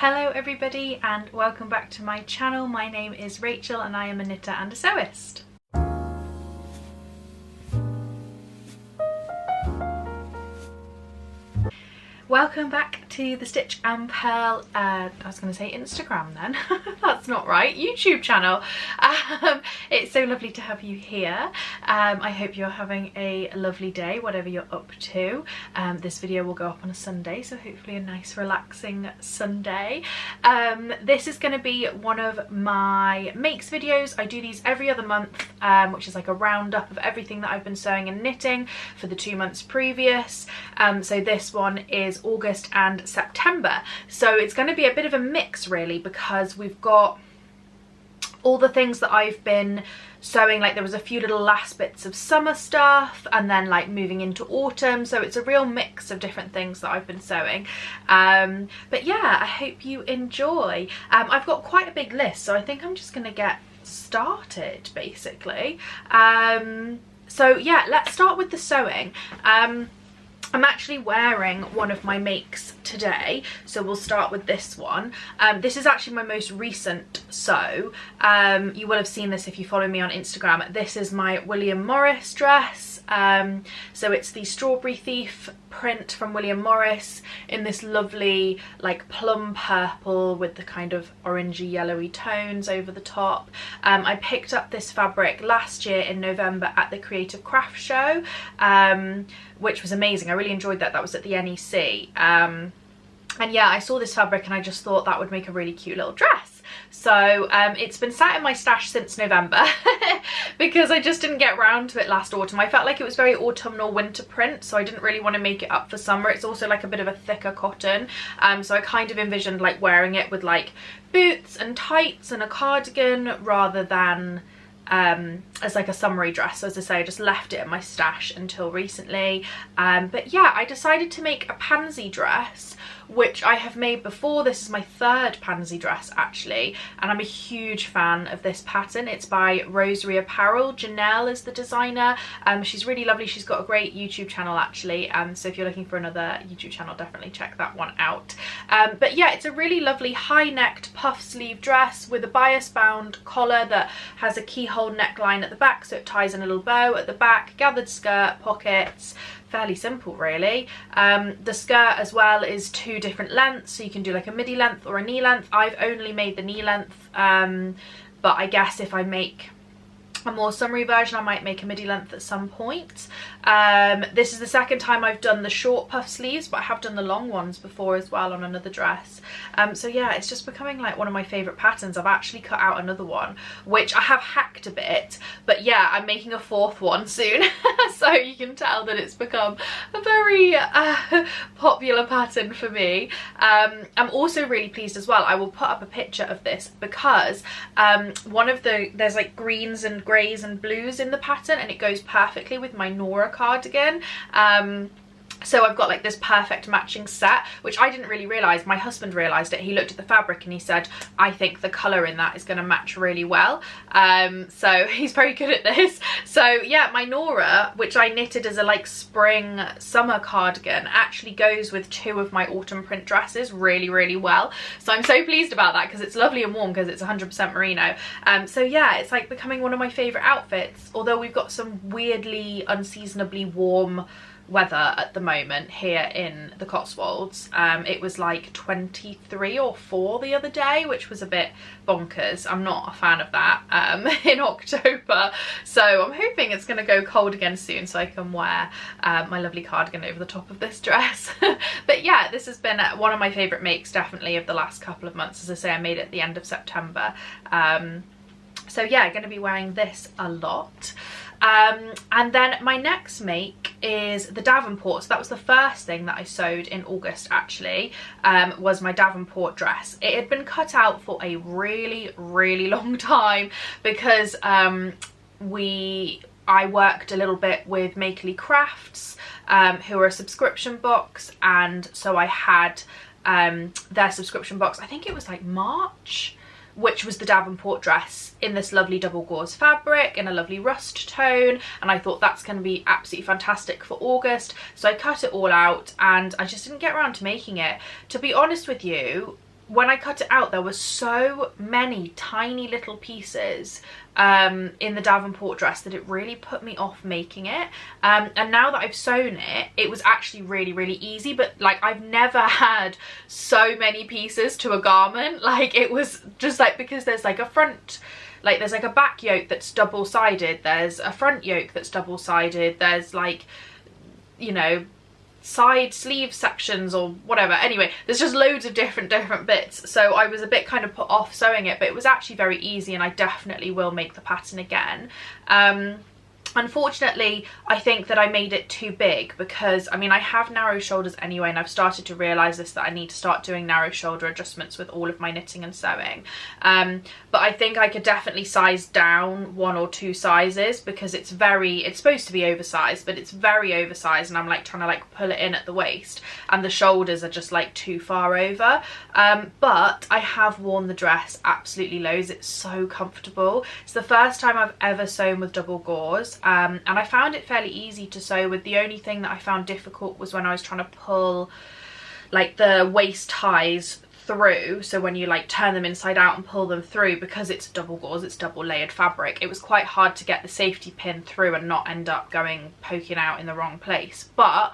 Hello everybody and welcome back to my channel. My name is Rachel and I am a knitter and a sewist. Welcome back to the Stitch and Pearl, I was going to say Instagram then, that's not right, YouTube channel. It's so lovely to have you here. I hope you're having a lovely day, whatever you're up to. This video will go up on a Sunday, so hopefully a nice relaxing Sunday. This is going to be one of my makes videos. I do these every other month, which is like a roundup of everything that I've been sewing and knitting for the 2 months previous. So this one is August and September, so it's going to be a bit of a mix really, because we've got all the things that I've been sewing. Like there was a few little last bits of summer stuff and then like moving into autumn, so it's a real mix of different things that I've been sewing. But yeah, I hope you enjoy. I've got quite a big list, so I think I'm just going to get started basically. So yeah, let's start with the sewing. I'm actually wearing one of my makes today, so we'll start with this one. This is actually my most recent sew. You will have seen this if you follow me on Instagram. This is my William Morris dress. So it's the Strawberry Thief print from William Morris in this lovely like plum purple with the kind of orangey yellowy tones over the top. I picked up this fabric last year in November at the Creative Craft Show, which was amazing. I really enjoyed that. That was at the NEC. And yeah, I saw this fabric and I just thought that would make a really cute little dress. So it's been sat in my stash since November because I just didn't get round to it last autumn. I felt like it was very autumnal winter print, so I didn't really want to make it up for summer. It's also like a bit of a thicker cotton, so I kind of envisioned like wearing it with like boots and tights and a cardigan rather than as like a summery dress. So as I say, I just left it in my stash until recently. But yeah, I decided to make a pansy dress, which I have made before. This is my third pansy dress actually, and I'm a huge fan of this pattern. It's by Rosary Apparel. Janelle is the designer. She's really lovely. She's got a great YouTube channel actually, so if you're looking for another YouTube channel, definitely check that one out. But yeah, it's a really lovely high-necked puff sleeve dress with a bias bound collar that has a keyhole neckline at the back, so it ties in a little bow at the back, gathered skirt, pockets. Fairly simple really. The skirt as well is 2 different lengths, so you can do like a midi length or a knee length. I've only made the knee length, but I guess if I make a more summery version I might make a midi length at some point. This is the second time I've done the short puff sleeves, but I have done the long ones before as well on another dress. So yeah, it's just becoming like one of my favourite patterns. I've actually cut out another one which I have hacked a bit, but yeah, I'm making a 4th one soon. So you can tell that it's become a very popular pattern for me. I'm also really pleased as well. I will put up a picture of this because there's like greens and greys and blues in the pattern, and it goes perfectly with my Nora cardigan. So I've got like this perfect matching set, which I didn't really realise. My husband realised it. He looked at the fabric and he said, I think the colour in that is going to match really well. So he's very good at this. So yeah, my Nora, which I knitted as a like spring summer cardigan, actually goes with 2 of my autumn print dresses really, really well. So I'm so pleased about that because it's lovely and warm because it's 100% merino. So yeah, it's like becoming one of my favourite outfits, although we've got some weirdly unseasonably warm weather at the moment here in the Cotswolds. It was like 23 or 4 the other day, which was a bit bonkers. I'm not a fan of that in October, so I'm hoping it's going to go cold again soon so I can wear my lovely cardigan over the top of this dress. But yeah, this has been one of my favourite makes definitely of the last couple of months. As I say, I made it at the end of September. So yeah, I'm going to be wearing this a lot. And then my next make is the Davenport. So that was the first thing that I sewed in August actually, was my Davenport dress. It had been cut out for a really, really long time because I worked a little bit with Makerly Crafts, who are a subscription box, and so I had their subscription box, I think it was like March, which was the Davenport dress in this lovely double gauze fabric in a lovely rust tone, and I thought that's going to be absolutely fantastic for August, so I cut it all out and I just didn't get around to making it. To be honest with you, when I cut it out, there were so many tiny little pieces in the Davenport dress that it really put me off making it. And now that I've sewn it, it was actually really easy. But like, I've never had so many pieces to a garment. Like, it was just like, because there's like a front, like there's like a back yoke that's double-sided, there's a front yoke that's double-sided, there's like, you know, side sleeve sections or whatever. Anyway, there's just loads of different bits, so I was a bit kind of put off sewing it, but it was actually very easy, and I definitely will make the pattern again. Unfortunately, I think that I made it too big, because I mean, I have narrow shoulders anyway, and I've started to realise this, that I need to start doing narrow shoulder adjustments with all of my knitting and sewing. But I think I could definitely size down 1 or 2 sizes, because it's supposed to be oversized, but it's very oversized, and I'm like trying to like pull it in at the waist, and the shoulders are just like too far over. But I have worn the dress absolutely loads. It's so comfortable. It's the first time I've ever sewn with double gauze. And I found it fairly easy to sew with. The only thing that I found difficult was when I was trying to pull like the waist ties through, so when you like turn them inside out and pull them through, because it's double gauze, it's double layered fabric, it was quite hard to get the safety pin through and not end up poking out in the wrong place. But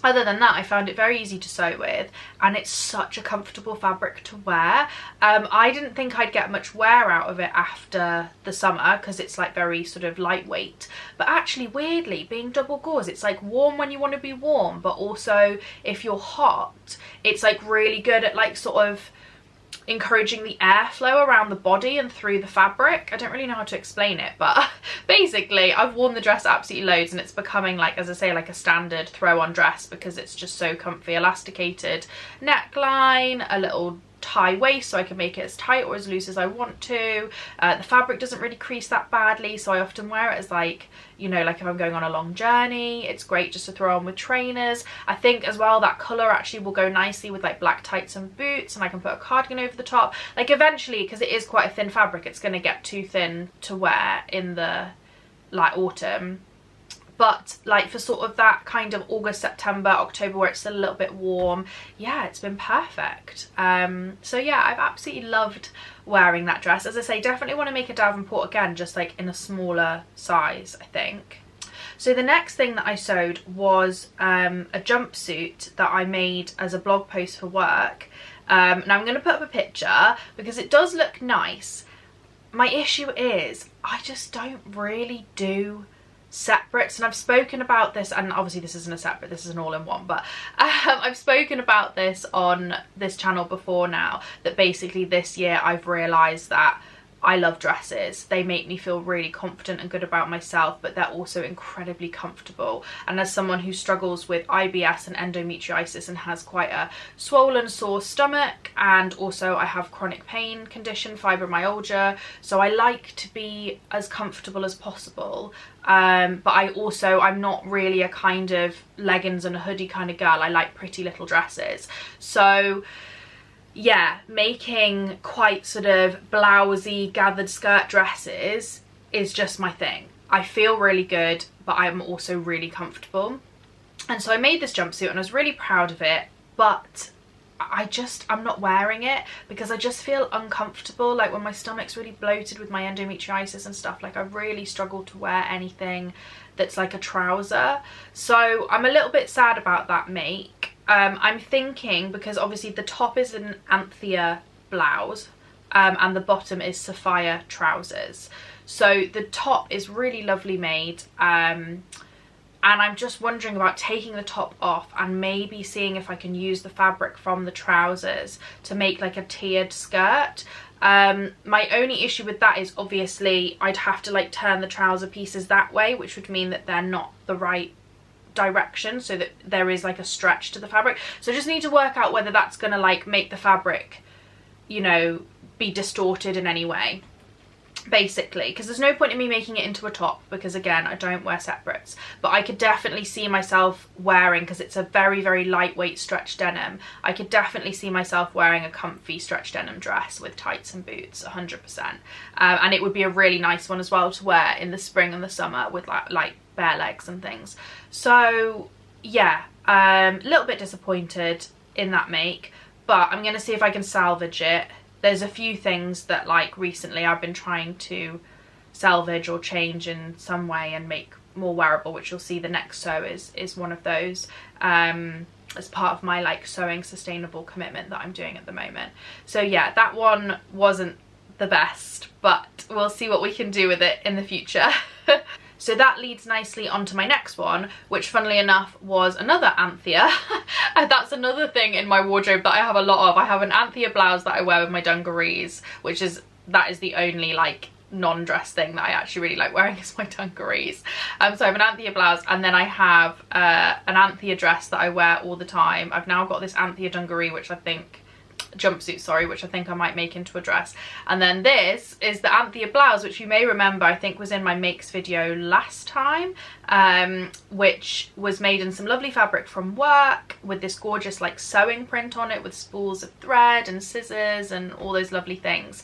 other than that, I found it very easy to sew with, and it's such a comfortable fabric to wear. I didn't think I'd get much wear out of it after the summer, because it's like very sort of lightweight, but actually weirdly, being double gauze, it's like warm when you want to be warm, but also if you're hot, it's like really good at like sort of encouraging the airflow around the body and through the fabric. I don't really know how to explain it, but basically I've worn the dress absolutely loads, and it's becoming, like, as I say, like a standard throw-on dress, because it's just so comfy. Elasticated neckline, a little tie waist, so I can make it as tight or as loose as I want to. The fabric doesn't really crease that badly, so I often wear it as like, you know, like if I'm going on a long journey. It's great just to throw on with trainers. I think as well that colour actually will go nicely with like black tights and boots, and I can put a cardigan over the top. Like eventually, because it is quite a thin fabric, it's going to get too thin to wear in the like autumn. But like for sort of that kind of August, September, October, where it's still a little bit warm, yeah, it's been perfect. So yeah, I've absolutely loved wearing that dress. As I say, definitely want to make a Davenport again, just like in a smaller size, I think. So the next thing that I sewed was a jumpsuit that I made as a blog post for work. Now I'm going to put up a picture because it does look nice. My issue is I just don't really do separates, and I've spoken about this, and obviously this isn't a separate, this is an all-in-one, but I've spoken about this on this channel before now, that basically this year I've realised that I love dresses. They make me feel really confident and good about myself, but they're also incredibly comfortable. And as someone who struggles with IBS and endometriosis and has quite a swollen, sore stomach, and also I have chronic pain condition, fibromyalgia, so I like to be as comfortable as possible. But I'm not really a kind of leggings and a hoodie kind of girl. I like pretty little dresses. So yeah, making quite sort of blousey gathered skirt dresses is just my thing. I feel really good, but I'm also really comfortable. And so I made this jumpsuit and I was really proud of it, but I'm not wearing it because I just feel uncomfortable. Like when my stomach's really bloated with my endometriosis and stuff, like I really struggle to wear anything that's like a trouser. So I'm a little bit sad about that make. I'm thinking, because obviously the top is an Anthia blouse and the bottom is sapphire trousers. So the top is really lovely made, and I'm just wondering about taking the top off and maybe seeing if I can use the fabric from the trousers to make like a tiered skirt. My only issue with that is obviously I'd have to like turn the trouser pieces that way, which would mean that they're not the right direction, so that there is like a stretch to the fabric. So I just need to work out whether that's gonna like make the fabric, you know, be distorted in any way, basically, because there's no point in me making it into a top, because again I don't wear separates. But I could definitely see myself wearing, because it's a very lightweight stretch denim, I could definitely see myself wearing a comfy stretch denim dress with tights and boots, 100%. And it would be a really nice one as well to wear in the spring and the summer with like bare legs and things. So yeah, a little bit disappointed in that make, but I'm going to see if I can salvage it. There's a few things that like recently I've been trying to salvage or change in some way and make more wearable, which you'll see the next sew is one of those, as part of my like sewing sustainable commitment that I'm doing at the moment. So yeah, that one wasn't the best, but we'll see what we can do with it in the future. So that leads nicely onto my next one, which funnily enough was another Anthia. And that's another thing in my wardrobe that I have a lot of. I have an Anthia blouse that I wear with my dungarees, that is the only like non-dress thing that I actually really like wearing is my dungarees. So I have an Anthia blouse, and then I have an Anthia dress that I wear all the time. I've now got this Anthia dungaree, which I think jumpsuit, sorry, which I think I might make into a dress. And then this is the Anthia blouse, which you may remember I think was in my makes video last time, which was made in some lovely fabric from work with this gorgeous like sewing print on it with spools of thread and scissors and all those lovely things,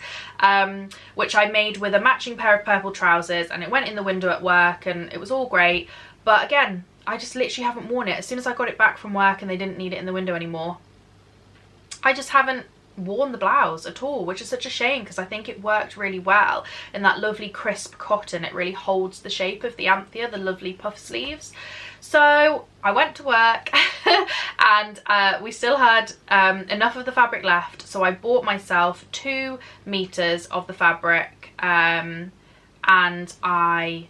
which I made with a matching pair of purple trousers, and it went in the window at work and it was all great. But again, I just literally haven't worn it. As soon as I got it back from work and they didn't need it in the window anymore, I just haven't worn the blouse at all, which is such a shame because I think it worked really well in that lovely crisp cotton. It really holds the shape of the Anthia, the lovely puff sleeves. So I went to work and we still had enough of the fabric left, so I bought myself 2 meters of the fabric, and I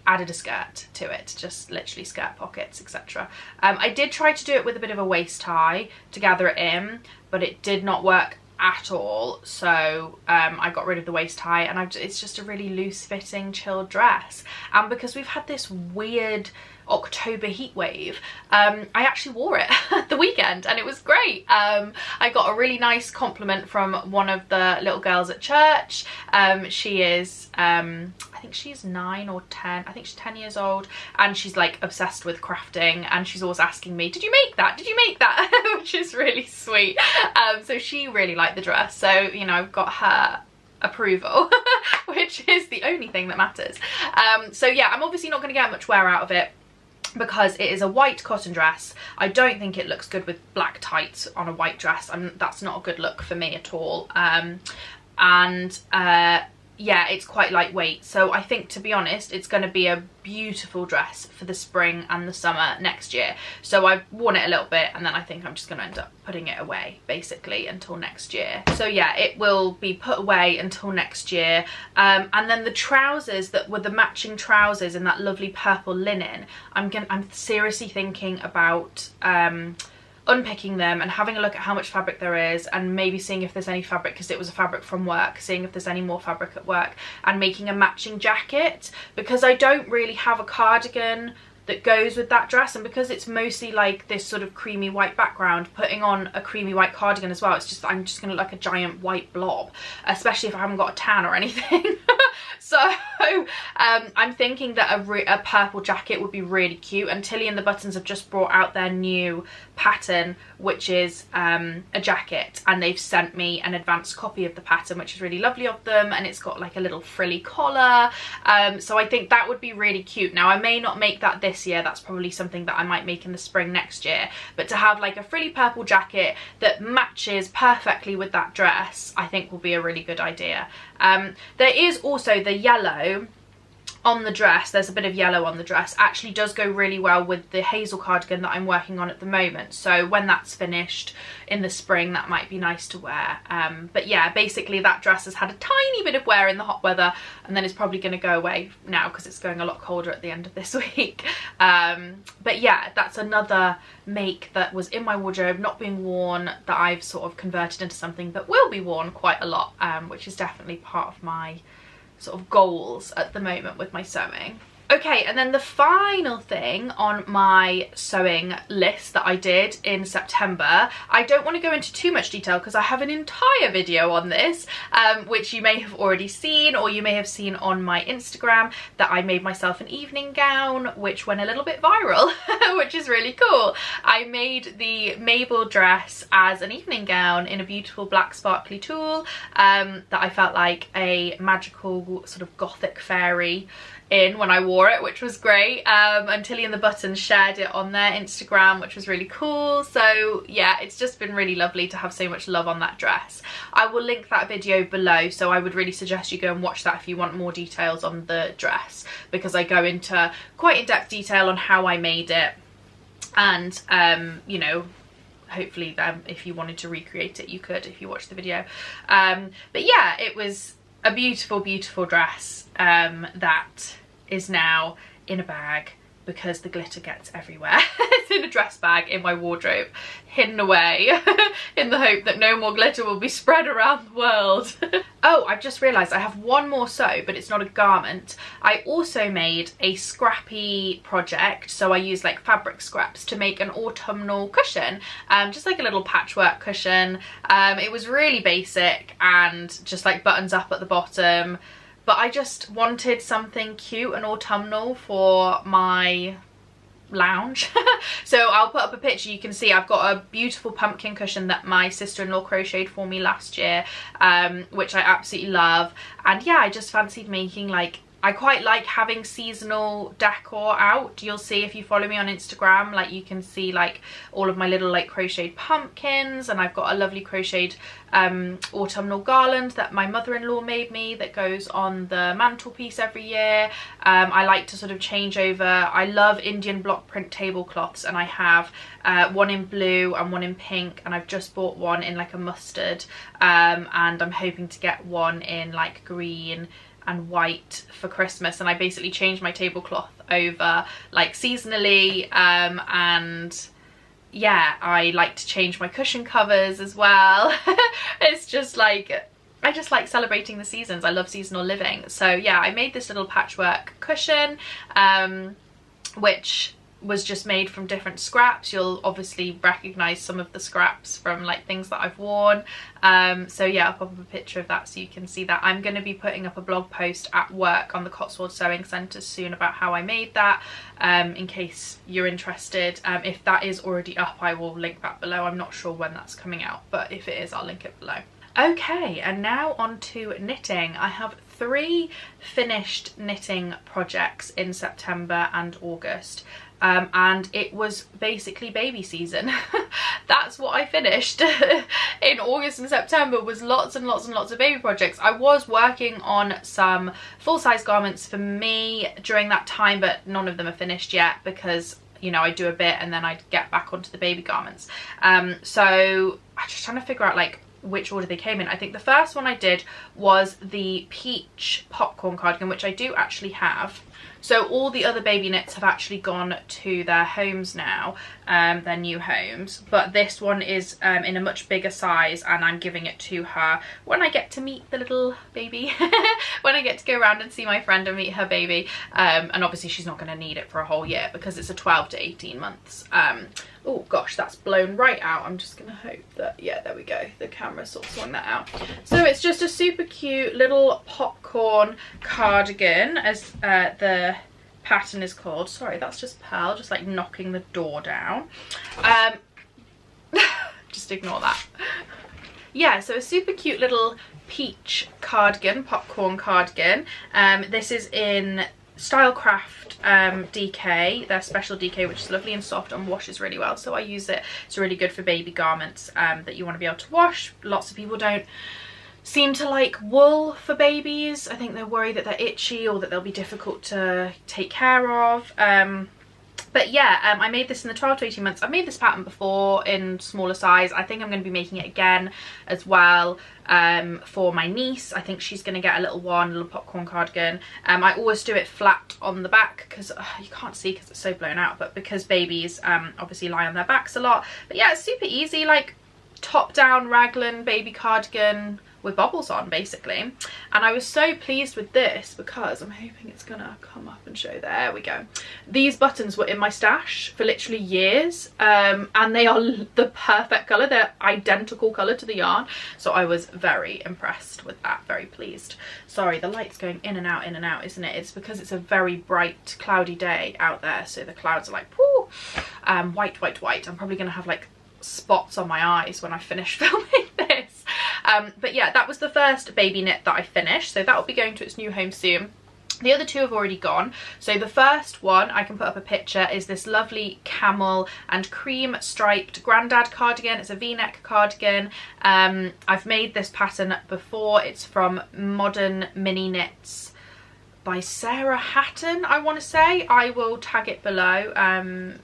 added a skirt to it, just literally skirt pockets, etc. I did try to do it with a bit of a waist tie to gather it in, but it did not work at all. So I got rid of the waist tie, and it's just a really loose fitting chilled dress. And because we've had this weird October heat wave, I actually wore it the weekend and it was great. I got a really nice compliment from one of the little girls at church. She is I think she's 9 or 10, I think she's 10 years old, and she's like obsessed with crafting, and she's always asking me, did you make that, did you make that? Which is really sweet. So she really liked the dress, so you know, I've got her approval which is the only thing that matters. So yeah, I'm obviously not going to get much wear out of it because it is a white cotton dress. I don't think it looks good with black tights on a white dress. That's not a good look for me at all. Yeah, it's quite lightweight, so I think, to be honest, it's going to be a beautiful dress for the spring and the summer next year. So I've worn it a little bit, and then I think I'm just going to end up putting it away basically until next year. So yeah, it will be put away until next year. And then the trousers that were the matching trousers in that lovely purple linen, I'm seriously thinking about unpicking them and having a look at how much fabric there is, and maybe seeing if there's any fabric, because it was a fabric from work, seeing if there's any more fabric at work, and making a matching jacket, because I don't really have a cardigan that goes with that dress, and because it's mostly like this sort of creamy white background, putting on a creamy white cardigan as well, it's just, I'm just gonna look like a giant white blob, especially if I haven't got a tan or anything. So I'm thinking that a purple jacket would be really cute, and Tilly and the Buttons have just brought out their new pattern, which is a jacket, and they've sent me an advanced copy of the pattern, which is really lovely of them, and it's got like a little frilly collar. So I think that would be really cute. Now, I may not make that this year, that's probably something that I might make in the spring next year, but to have like a frilly purple jacket that matches perfectly with that dress, I think will be a really good idea. There is also the yellow on the dress. There's a bit of yellow on the dress, actually does go really well with the hazel cardigan that I'm working on at the moment, so when that's finished in the spring, that might be nice to wear. But yeah, basically that dress has had a tiny bit of wear in the hot weather, and then it's probably going to go away now because it's going a lot colder at the end of this week. But yeah, that's another make that was in my wardrobe not being worn, that I've sort of converted into something that will be worn quite a lot, which is definitely part of my sort of goals at the moment with my sewing. Okay, and then the final thing on my sewing list that I did in September, I don't want to go into too much detail because I have an entire video on this, which you may have already seen, or you may have seen on my Instagram, that I made myself an evening gown, which went a little bit viral, which is really cool. I made the Mabel dress as an evening gown in a beautiful black sparkly tulle, that I felt like a magical sort of gothic fairy in when I wore it, which was great. And Tilly and the Buttons shared it on their Instagram, which was really cool. So yeah, it's just been really lovely to have so much love on that dress. I will link that video below, so I would really suggest you go and watch that if you want more details on the dress, because I go into quite in-depth detail on how I made it, and you know, hopefully if you wanted to recreate it you could if you watched the video. But yeah, it was a beautiful, beautiful dress that is now in a bag because the glitter gets everywhere. It's in a dress bag in my wardrobe, hidden away in the hope that no more glitter will be spread around the world. Oh, I've just realised I have one more sew, but it's not a garment. I also made a scrappy project, so I used like fabric scraps to make an autumnal cushion, just like a little patchwork cushion. It was really basic and just like buttons up at the bottom, but I just wanted something cute and autumnal for my lounge. So I'll put up a picture. You can see I've got a beautiful pumpkin cushion that my sister-in-law crocheted for me last year, which I absolutely love. And yeah, I just fancied making like, I quite like having seasonal decor out. You'll see if you follow me on Instagram, like you can see like all of my little like crocheted pumpkins, and I've got a lovely crocheted autumnal garland that my mother-in-law made me that goes on the mantelpiece every year. I like to sort of change over. I love Indian block print tablecloths, and I have one in blue and one in pink, and I've just bought one in like a mustard, and I'm hoping to get one in like green and white for Christmas. And I basically changed my tablecloth over like seasonally, and yeah, I like to change my cushion covers as well. It's just like, I just like celebrating the seasons. I love seasonal living. So yeah, I made this little patchwork cushion, which was just made from different scraps. You'll obviously recognize some of the scraps from like things that I've worn. So yeah, I'll pop up a picture of that so you can see that. I'm going to be putting up a blog post at work on the Cotswold Sewing Centre soon about how I made that, in case you're interested. If that is already up, I will link that below. I'm not sure when that's coming out, but if it is, I'll link it below. Okay, and now on to knitting. I have 3 finished knitting projects in September and August. And it was basically baby season. That's what I finished in August and September, was lots and lots and lots of baby projects. I was working on some full-size garments for me during that time, but none of them are finished yet because, you know, I do a bit and then I get back onto the baby garments. So I'm just trying to figure out like which order they came in. I think the first one I did was the peach popcorn cardigan, which I do actually have. So all the other baby knits have actually gone to their homes now, their new homes, but this one is in a much bigger size, and I'm giving it to her when I get to meet the little baby, when I get to go around and see my friend and meet her baby. And obviously she's not going to need it for a whole year because it's a 12 to 18 months. Oh gosh, that's blown right out. I'm just gonna hope that, yeah, there we go, the camera sort of swung that out. So it's just a super cute little popcorn cardigan, as the pattern is called. Sorry, that's just Pearl just like knocking the door down. Just ignore that. Yeah, so a super cute little peach cardigan, popcorn cardigan. This is in Stylecraft DK, their special DK, which is lovely and soft and washes really well, so I use it. It's really good for baby garments that you want to be able to wash. Lots of people don't seem to like wool for babies. I think they're worried that they're itchy or that they'll be difficult to take care of. But yeah, I made this in the 12 to 18 months. I've made this pattern before in smaller size. I think I'm going to be making it again as well for my niece. I think she's going to get a little one, a little popcorn cardigan. I always do it flat on the back because you can't see because it's so blown out, but because babies obviously lie on their backs a lot. But yeah, it's super easy, like top down raglan baby cardigan with bobbles on basically. And I was so pleased with this because I'm hoping it's gonna come up and show. There we go. These buttons were in my stash for literally years, and they are the perfect colour. They're identical colour to the yarn, so I was very impressed with that, very pleased. Sorry, the light's going in and out, isn't it? It's because it's a very bright cloudy day out there, so the clouds are like whoo, white, white, white. I'm probably gonna have like spots on my eyes when I finish filming this. But yeah, that was the first baby knit that I finished, so that will be going to its new home soon. The other two have already gone. So the first one, I can put up a picture, is this lovely camel and cream striped grandad cardigan. It's a v-neck cardigan. I've made this pattern before. It's from Modern Mini Knits by Sarah Hatton, I want to say. I will tag it below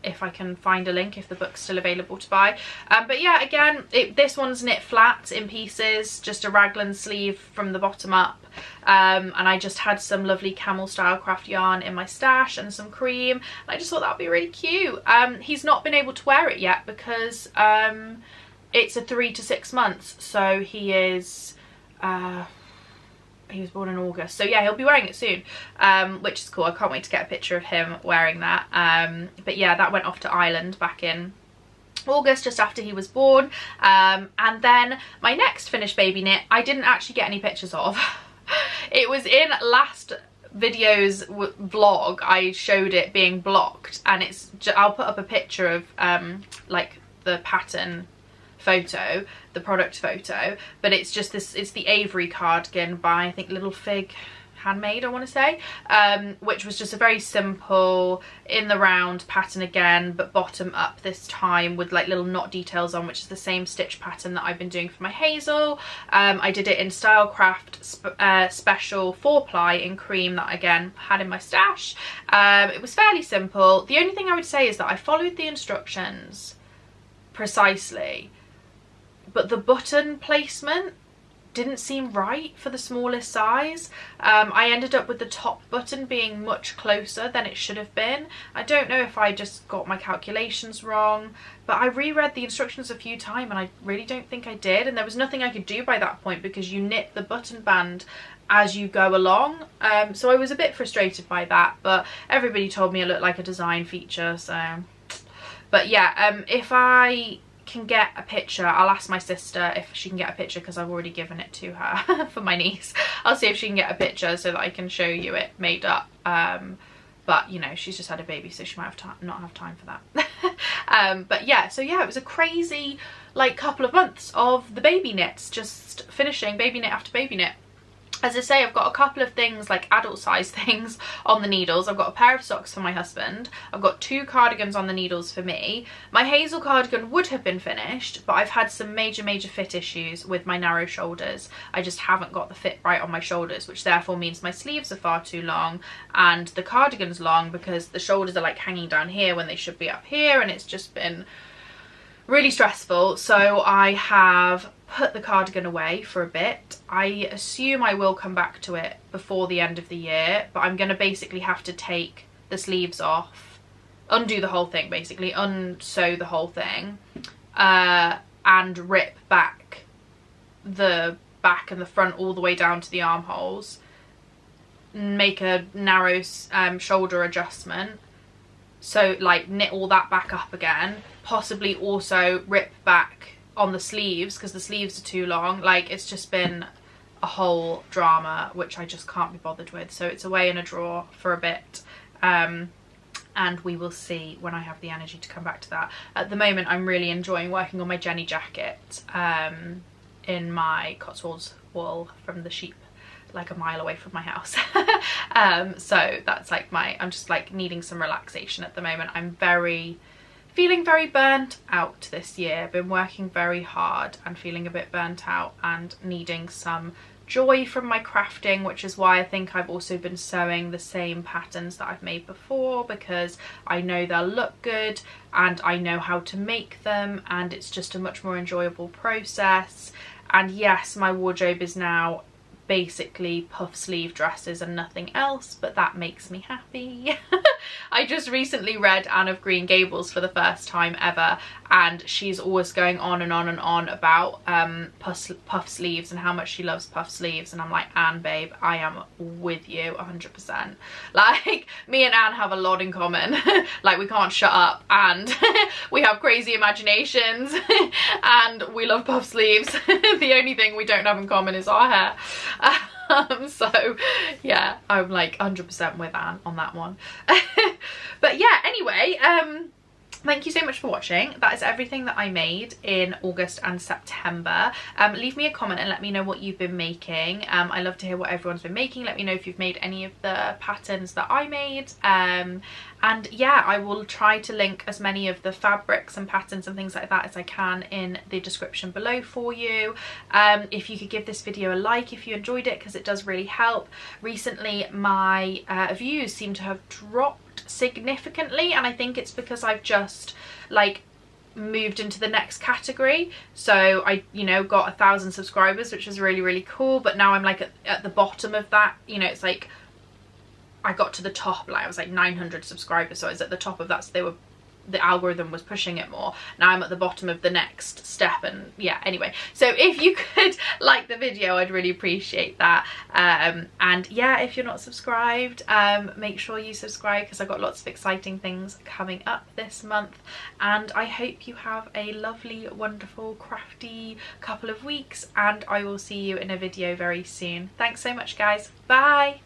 if I can find a link, if the book's still available to buy. But yeah, again, this one's knit flat in pieces, just a raglan sleeve from the bottom up. And I just had some lovely camel style craft yarn in my stash and some cream, and I just thought that would be really cute. He's not been able to wear it yet because it's a 3 to 6 months, so he is he was born in August, so yeah, he'll be wearing it soon, which is cool. I can't wait to get a picture of him wearing that. But yeah, that went off to Ireland back in August, just after he was born. And then my next finished baby knit, I didn't actually get any pictures of. It was in last video's vlog, I showed it being blocked, and it's I'll put up a picture of like the pattern photo, the product photo, but it's just this, it's the Avery cardigan by, I think, Little Fig Handmade, I want to say, which was just a very simple in the round pattern again, but bottom up this time with like little knot details on, which is the same stitch pattern that I've been doing for my Hazel. I did it in Stylecraft special 4-ply in cream that again had in my stash. It was fairly simple. The only thing I would say is that I followed the instructions precisely, but the button placement didn't seem right for the smallest size. I ended up with the top button being much closer than it should have been. I don't know if I just got my calculations wrong, but I reread the instructions a few times and I really don't think I did, and there was nothing I could do by that point because you knit the button band as you go along. So I was a bit frustrated by that, but everybody told me it looked like a design feature, so. But yeah, if I can get a picture, I'll ask my sister if she can get a picture, because I've already given it to her for my niece. I'll see if she can get a picture so that I can show you it made up. But you know, she's just had a baby, so she might have not have time for that. But yeah, so yeah, it was a crazy like couple of months of the baby knits, just finishing baby knit after baby knit. As I say, I've got a couple of things, like adult size things on the needles. I've got a pair of socks for my husband. I've got 2 cardigans on the needles for me. My Hazel cardigan would have been finished, but I've had some major fit issues with my narrow shoulders. I just haven't got the fit right on my shoulders, which therefore means my sleeves are far too long and the cardigan's long because the shoulders are like hanging down here when they should be up here, and it's just been really stressful. So I have put the cardigan away for a bit. I assume I will come back to it before the end of the year, but I'm going to basically have to take the sleeves off, undo the whole thing, basically unsew the whole thing, and rip back the back and the front all the way down to the armholes, make a narrow shoulder adjustment, so like knit all that back up again, possibly also rip back on the sleeves because the sleeves are too long. Like, it's just been a whole drama which I just can't be bothered with, so it's away in a drawer for a bit, and we will see when I have the energy to come back to that. At the moment I'm really enjoying working on my Jenny jacket in my Cotswolds wool from the sheep like a mile away from my house. So that's like I'm just like needing some relaxation at the moment. I'm feeling very burnt out this year. Been working very hard and feeling a bit burnt out and needing some joy from my crafting, which is why I think I've also been sewing the same patterns that I've made before, because I know they'll look good and I know how to make them, and it's just a much more enjoyable process. And yes, my wardrobe is now basically puff sleeve dresses and nothing else, but that makes me happy. I just recently read Anne of Green Gables for the first time ever, and she's always going on and on and on about puff sleeves and how much she loves puff sleeves, and I'm like, Anne babe, I am with you 100%. Like, me and Anne have a lot in common. Like, we can't shut up, and we have crazy imaginations, and we love puff sleeves. The only thing we don't have in common is our hair. So yeah, I'm like 100% with Anne on that one. But yeah, anyway, thank you so much for watching. That is everything that I made in August and September. Leave me a comment and let me know what you've been making. I love to hear what everyone's been making. Let me know if you've made any of the patterns that I made. And yeah, I will try to link as many of the fabrics and patterns and things like that as I can in the description below for you. If you could give this video a like if you enjoyed it, because it does really help. Recently my views seem to have dropped significantly, and I think it's because I've just like moved into the next category. So I, you know, got 1,000 subscribers, which is really, really cool, but now I'm like at the bottom of that. You know, it's like I got to the top, like I was like 900 subscribers, so I was at the top of that, so the algorithm was pushing it more. Now I'm at the bottom of the next step, and yeah, anyway, so if you could like the video, I'd really appreciate that. And yeah, if you're not subscribed, make sure you subscribe, because I've got lots of exciting things coming up this month, and I hope you have a lovely, wonderful, crafty couple of weeks, and I will see you in a video very soon. Thanks so much, guys. Bye.